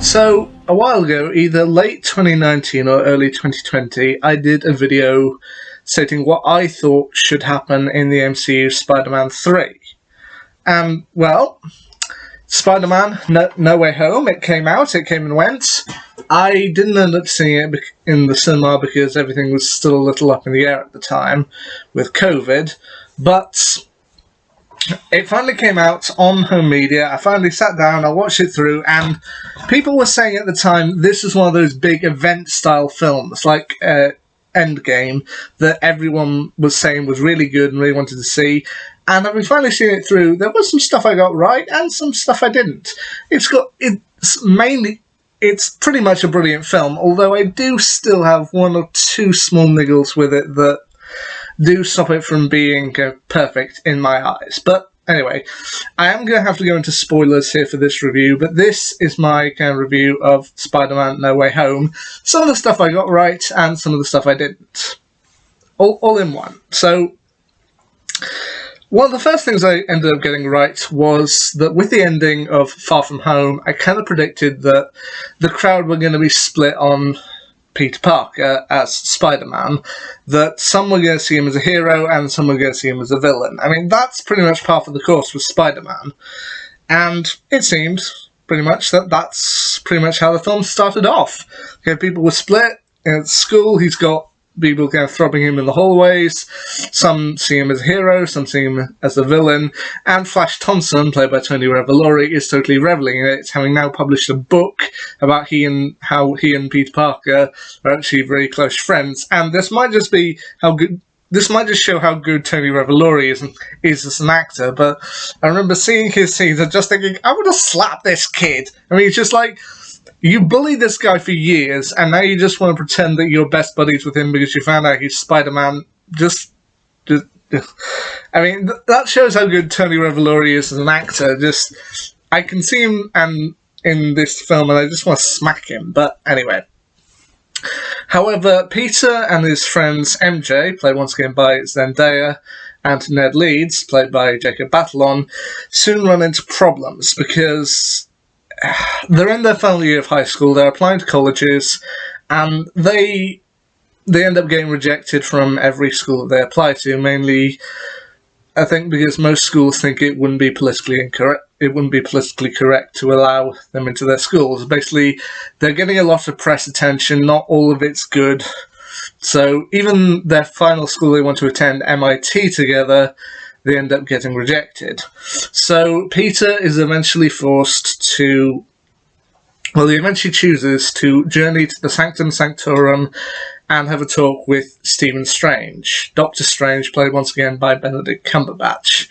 So, a while ago, either late 2019 or early 2020, I did a video stating what I thought should happen in the MCU Spider-Man 3. And, well, Spider-Man No Way Home, it came out, it came and went. I didn't end up seeing it in the cinema because everything was still a little up in the air at the time with COVID, but it finally came out on home media. I finally sat down, I watched it through, and people were saying at the time this is one of those big event-style films, like Endgame, that everyone was saying was really good and really wanted to see. And having finally seen it through, there was some stuff I got right and some stuff I didn't. It's pretty much a brilliant film, although I do still have one or two small niggles with it that do stop it from being perfect in my eyes. But anyway, I am going to have to go into spoilers here for this review, but this is my kind of review of Spider-Man No Way Home. Some of the stuff I got right and some of the stuff I didn't. All in one. So, one of the first things I ended up getting right was that with the ending of Far From Home, I kind of predicted that the crowd were going to be split on Peter Parker as Spider-Man, that some were going to see him as a hero and some were going to see him as a villain. I mean, that's pretty much par for the course with Spider-Man. And it seems pretty much that that's pretty much how the film started off. Okay, people were split. At school, he's got people kind of throbbing him in the hallways. Some see him as a hero, some see him as a villain. And Flash Thompson, played by Tony Revolori, is totally reveling in it, having now published a book about how he and Peter Parker are actually very close friends. And this might just show how good Tony Revolori is as an actor, but I remember seeing his scenes and just thinking, I would have slapped this kid. I mean, it's just like, you bullied this guy for years, and now you just want to pretend that you're best buddies with him because you found out he's Spider-Man. I mean, that shows how good Tony Revolori is as an actor. I can see him in this film, and I just want to smack him. But anyway. However, Peter and his friends MJ, played once again by Zendaya, and Ned Leeds, played by Jacob Batalon, soon run into problems because they're in their final year of high school, they're applying to colleges, and they end up getting rejected from every school that they apply to, mainly, I think, because most schools think it wouldn't be politically correct to allow them into their schools. Basically, they're getting a lot of press attention, not all of it's good. So even their final school they want to attend, MIT, together, they end up getting rejected. So Peter is eventually he eventually chooses to journey to the Sanctum Sanctorum and have a talk with Stephen Strange, Doctor Strange, played once again by Benedict Cumberbatch.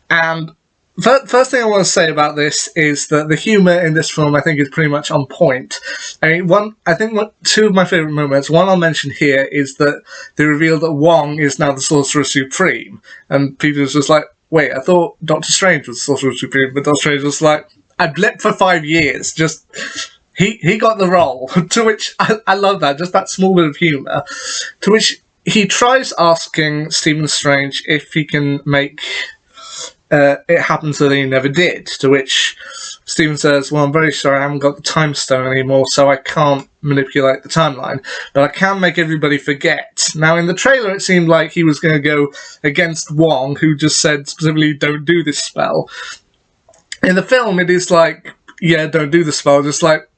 And first thing I want to say about this is that the humour in this film, I think, is pretty much on point. I mean, two of my favourite moments, one I'll mention here, is that they reveal that Wong is now the Sorcerer Supreme. And Peter's just like, wait, I thought Doctor Strange was the Sorcerer Supreme, but Doctor Strange was like, I blipped for 5 years, he got the role. To which, I love that, just that small bit of humour. To which he tries asking Stephen Strange if he can make it happens that he never did, to which Stephen says, well, I'm very sorry, I haven't got the time stone anymore, so I can't manipulate the timeline, but I can make everybody forget. Now, in the trailer, it seemed like he was going to go against Wong, who just said specifically, don't do this spell. In the film, it is like, yeah, don't do the spell, just like,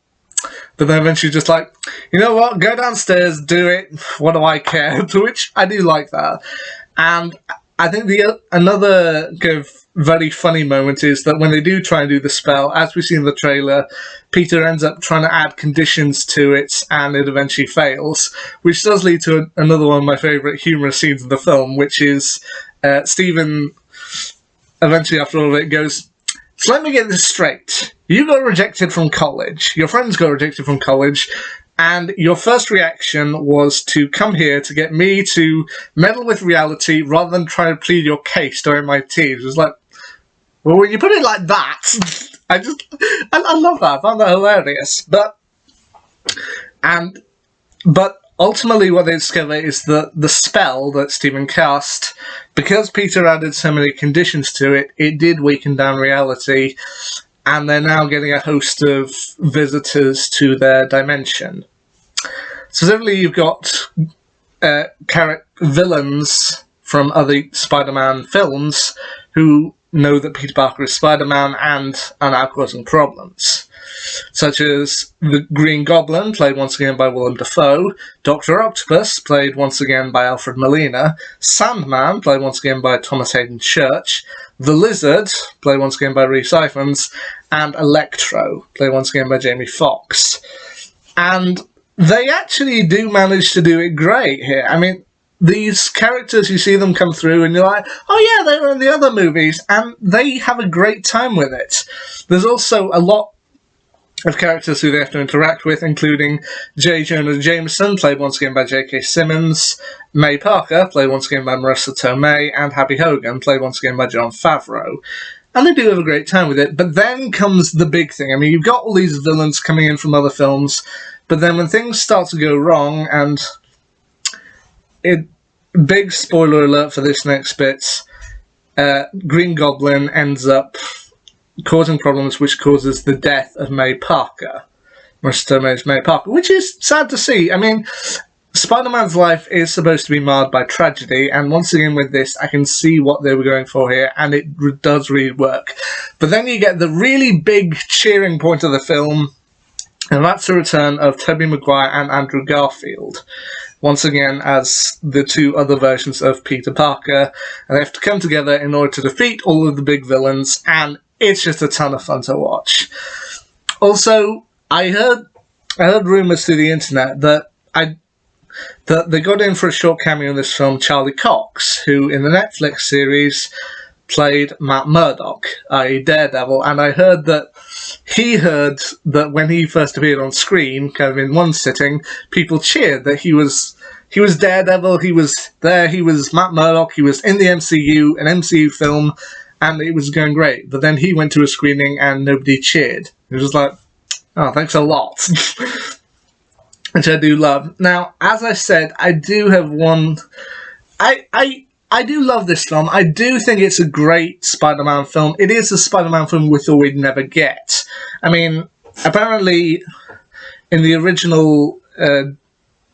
but then eventually just like, you know what, go downstairs, do it, what do I care? To which I do like that. And I think another kind of very funny moment is that when they do try and do the spell, as we see in the trailer, Peter ends up trying to add conditions to it, and it eventually fails, which does lead to another one of my favourite humorous scenes in the film, which is Stephen, eventually after all of it, goes, so let me get this straight. You got rejected from college, your friends got rejected from college, and your first reaction was to come here to get me to meddle with reality rather than try to plead your case to MIT. It was like, well, when you put it like that, I love that. I found that hilarious. But ultimately what they discover is that the spell that Stephen cast, because Peter added so many conditions to it, it did weaken down reality. and they're now getting a host of visitors to their dimension. Specifically, you've got villains from other Spider-Man films who know that Peter Parker is Spider-Man and are now causing problems, such as the Green Goblin, played once again by Willem Dafoe, Dr. Octopus, played once again by Alfred Molina, Sandman, played once again by Thomas Hayden Church, the Lizard, played once again by Rhys Ifans, and Electro, played once again by Jamie Foxx. And they actually do manage to do it great here. I mean, these characters, you see them come through and you're like, oh yeah, they were in the other movies, and they have a great time with it. There's also a lot of characters who they have to interact with, including J. Jonah Jameson, played once again by J.K. Simmons, May Parker, played once again by Marissa Tomei, and Happy Hogan, played once again by Jon Favreau. And they do have a great time with it, but then comes the big thing. I mean, you've got all these villains coming in from other films, but then when things start to go wrong, and big spoiler alert for this next bit, Green Goblin ends up causing problems, which causes the death of May Parker, Marissa Tomei's May Parker, which is sad to see. I mean, Spider-Man's life is supposed to be marred by tragedy, and once again with this, I can see what they were going for here, and it does really work. But then you get the really big cheering point of the film, and that's the return of Tobey Maguire and Andrew Garfield, once again as the two other versions of Peter Parker, and they have to come together in order to defeat all of the big villains, and it's just a ton of fun to watch. Also, I heard rumours through the internet that they got in for a short cameo in this film Charlie Cox, who in the Netflix series played Matt Murdock, i.e. Daredevil, and I heard that he heard that when he first appeared on screen, kind of in one sitting, people cheered that he was Daredevil, he was there, he was Matt Murdock, he was in the MCU, an MCU film, and it was going great. But then he went to a screening and nobody cheered. It was like, oh, thanks a lot. Which I do love. Now, as I said, I do have one... I do love this film. I do think it's a great Spider-Man film. It is a Spider-Man film we thought we'd never get. I mean, apparently, in the original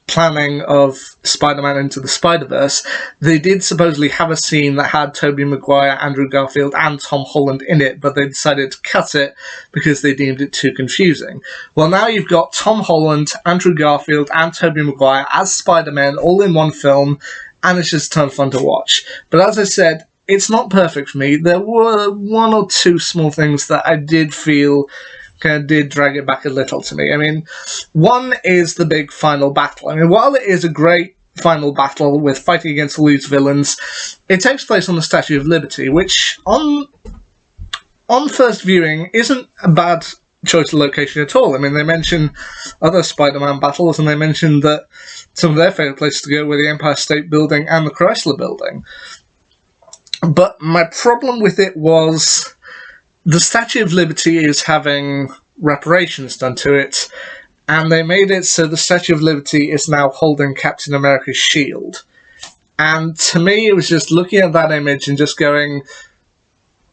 planning of Spider-Man Into the Spider-Verse, they did supposedly have a scene that had Tobey Maguire, Andrew Garfield, and Tom Holland in it, but they decided to cut it because they deemed it too confusing. Well, now you've got Tom Holland, Andrew Garfield, and Tobey Maguire as Spider-Man all in one film, and it's just a ton of fun to watch. But as I said, it's not perfect for me. There were one or two small things that I did feel kind of did drag it back a little to me. I mean, one is the big final battle. I mean, while it is a great final battle with fighting against all these villains, it takes place on the Statue of Liberty, which on first viewing isn't a bad choice of location at all. I mean, they mention other Spider-Man battles, and they mention that some of their favourite places to go were the Empire State Building and the Chrysler Building. But my problem with it was the Statue of Liberty is having reparations done to it, and they made it so the Statue of Liberty is now holding Captain America's shield. And to me, it was just looking at that image and just going,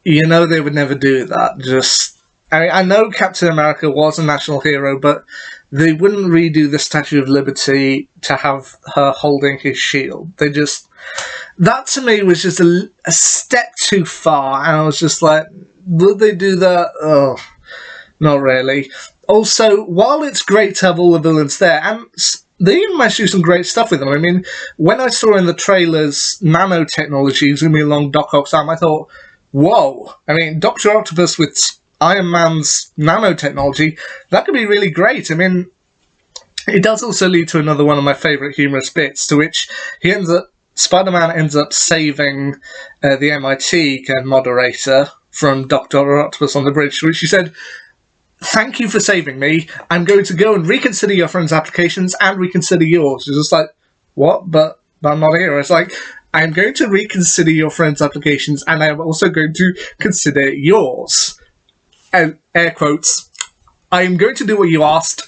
you know, they would never do that. I know Captain America was a national hero, but they wouldn't redo the Statue of Liberty to have her holding his shield. That to me was just a step too far, and I was just like, would they do that? Oh, not really. Also, while it's great to have all the villains there, and they even managed to do some great stuff with them. I mean, when I saw in the trailers nanotechnology zooming along Doc Ock's arm, I thought, whoa. I mean, Dr. Octopus with Iron Man's nanotechnology, that could be really great. I mean, it does also lead to another one of my favourite humorous bits, to which Spider-Man ends up saving the MIT moderator from Dr. Octopus on the bridge, to which she said, "Thank you for saving me. I'm going to go and reconsider your friend's applications and reconsider yours." It's just like, what? But I'm not here. It's like, I'm going to reconsider your friend's applications, and I'm also going to consider yours. And air quotes, I am going to do what you asked.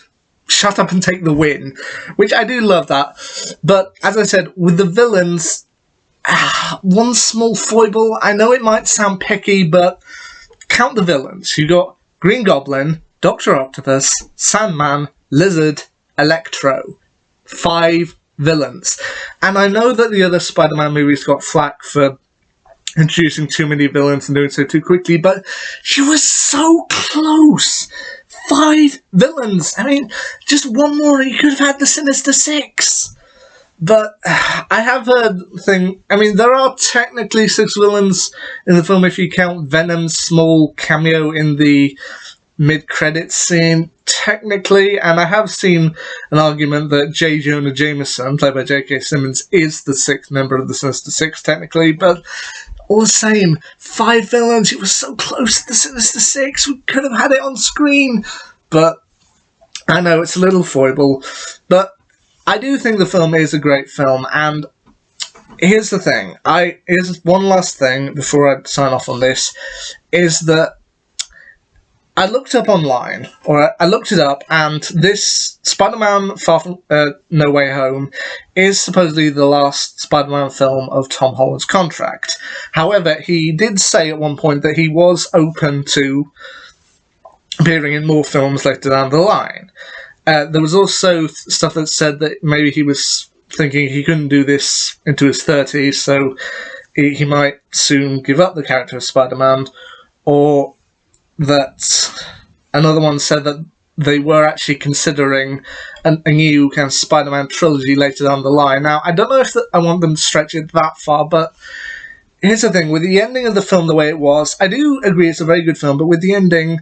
Shut up and take the win. Which I do love that. But as I said, with the villains, one small foible. I know it might sound picky, but count the villains. You got Green Goblin, Dr. Octopus, Sandman, Lizard, Electro. 5 villains. And I know that the other Spider-Man movies got flack for introducing too many villains and doing so too quickly, but she was so close. 5 villains. I mean, just one more, you could have had the Sinister Six. But I have heard thing. I mean, there are technically 6 villains in the film if you count Venom's small cameo in the mid-credits scene, technically, and I have seen an argument that J. Jonah Jameson, played by J.K. Simmons, is the 6th member of the Sinister Six, technically, but all the same, 5 villains, it was so close to the Sinister Six, we could have had it on screen, but I know it's a little foible, but I do think the film is a great film, and here's the thing, here's one last thing before I sign off on this, is that I looked up online, or I looked it up, and this Spider-Man Far From No Way Home is supposedly the last Spider-Man film of Tom Holland's contract. However, he did say at one point that he was open to appearing in more films later down the line. There was also stuff that said that maybe he was thinking he couldn't do this into his 30s, so he might soon give up the character of Spider-Man, or that another one said that they were actually considering a new kind of Spider-Man trilogy later down the line. Now, I don't know if I want them to stretch it that far, but here's the thing. With the ending of the film the way it was, I do agree it's a very good film, but with the ending,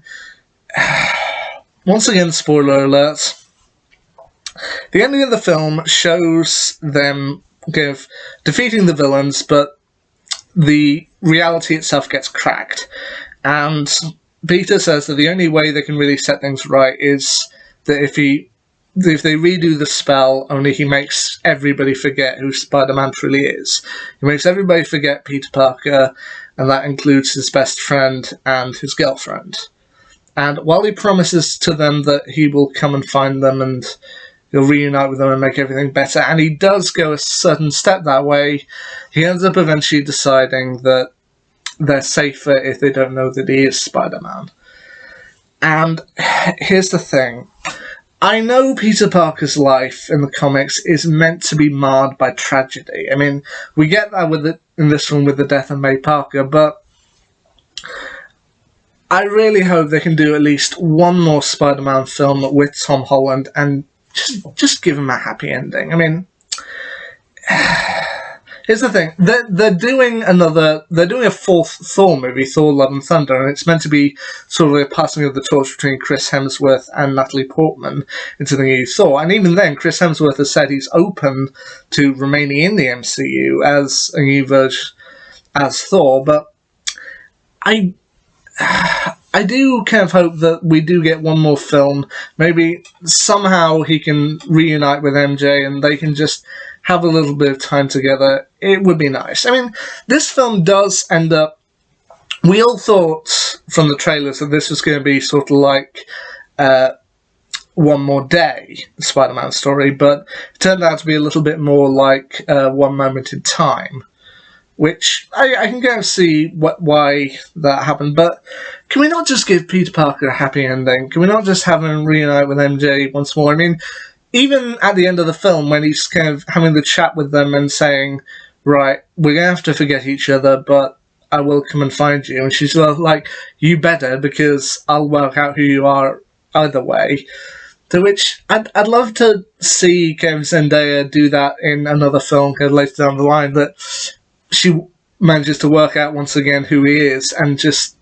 once again, spoiler alert, the ending of the film shows them kind of defeating the villains, but the reality itself gets cracked. And Peter says that the only way they can really set things right is that if they redo the spell, only he makes everybody forget who Spider-Man truly is. He makes everybody forget Peter Parker, and that includes his best friend and his girlfriend. And while he promises to them that he will come and find them and he'll reunite with them and make everything better, and he does go a certain step that way, he ends up eventually deciding that they're safer if they don't know that he is Spider-Man. And here's the thing. I know Peter Parker's life in the comics is meant to be marred by tragedy. I mean, we get that in this one with the death of May Parker, but I really hope they can do at least one more Spider-Man film with Tom Holland and just give him a happy ending. I mean, here's the thing. They're doing a 4th Thor movie, Thor: Love and Thunder, and it's meant to be sort of a passing of the torch between Chris Hemsworth and Natalie Portman into the new Thor. And even then, Chris Hemsworth has said he's open to remaining in the MCU as a new version as Thor, but I do kind of hope that we do get one more film. Maybe somehow he can reunite with MJ and they can just have a little bit of time together. It would be nice. I mean, this film does end up... We all thought from the trailers that this was going to be sort of like One More Day, the Spider-Man story, but it turned out to be a little bit more like One Moment in Time, which I can kind of see why that happened. But can we not just give Peter Parker a happy ending? Can we not just have him reunite with MJ once more? I mean, even at the end of the film, when he's kind of having the chat with them and saying, right, we're going to have to forget each other, but I will come and find you. And she's like, you better, because I'll work out who you are either way. To which I'd love to see Kevin Zendaya do that in another film kind of later down the line, that she manages to work out once again who he is and just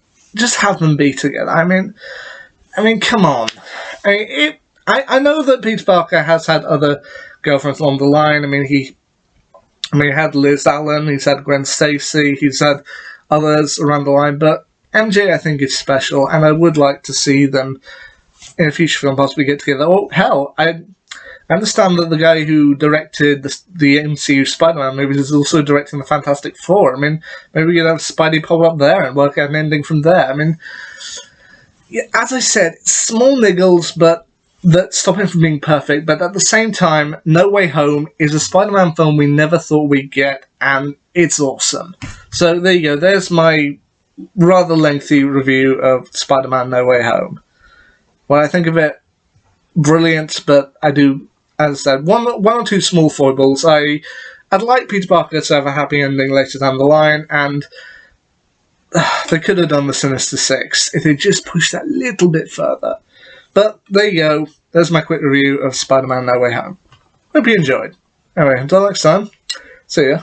have them be together. I mean, come on. I know that Peter Parker has had other girlfriends along the line. He had Liz Allen, he's had Gwen Stacy, he's had others around the line, but MJ I think is special, and I would like to see them in a future film possibly get together. Oh, hell, I understand that the guy who directed the MCU Spider-Man movies is also directing the Fantastic Four. Maybe we could have Spidey pop up there and work out an ending from there. Yeah, as I said, small niggles, but that stop him from being perfect. But at the same time, No Way Home is a Spider-Man film we never thought we'd get, and it's awesome. So there you go. There's my rather lengthy review of Spider-Man No Way Home. When I think of it, brilliant, but I do, as I said, one or two small foibles. I'd like Peter Parker to have a happy ending later down the line, and they could have done the Sinister Six if they just pushed that little bit further. But there you go. There's my quick review of Spider-Man No Way Home. Hope you enjoyed. Anyway, until next time, see ya.